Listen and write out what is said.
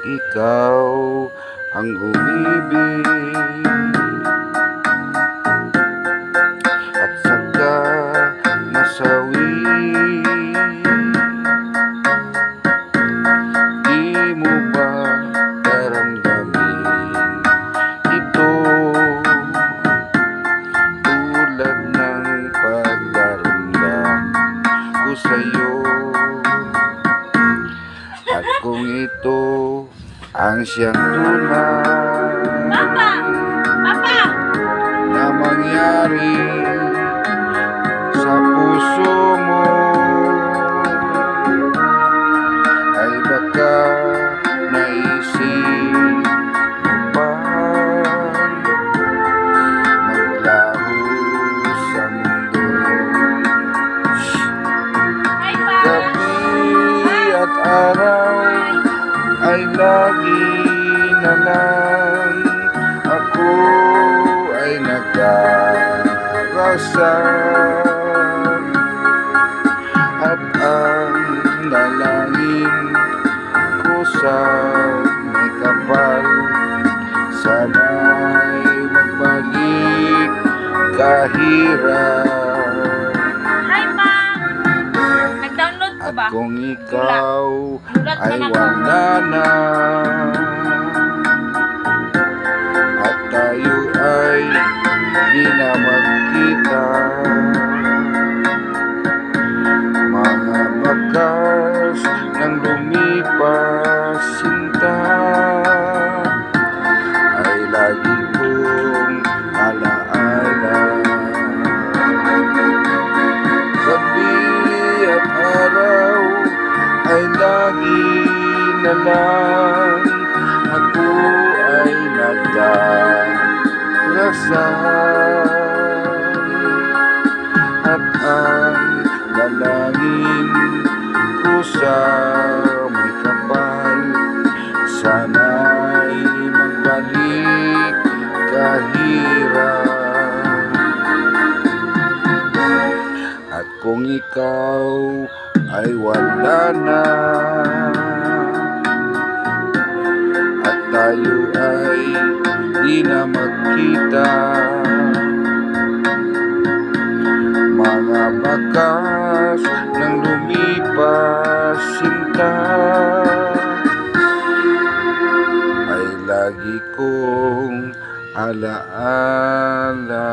ikaw ang umibig at saka nasawi. Di mo ba daramdamin ito tulad ng pagdaramdam ko sa'yo? At kung ito ang siyang tunay na mangyari sa puso mo, ay baka naisip mo pa maglaho sa mundo. Gabi at araw ay lagi na lang ako ay nagdarasal, at ang dalangin ko sa may kapal, sana'y magbalik kahirap. Hi, Ma! Nag-download ko At ba? kung ikaw Dulat ay man ako. wala na at tayo ay di na magkita, mga bakas ng lumipas sinta ay lagi kong alaala. Gabi at araw ay lagi na lang ako ay nagdarasal, at ang dalangin ko sa may kapal, sana'y magbalik kahirap. At kung ikaw ay wala na at tayo ay di na magkita, mga bakas ng lumipas sinta ay lagi kong alaala.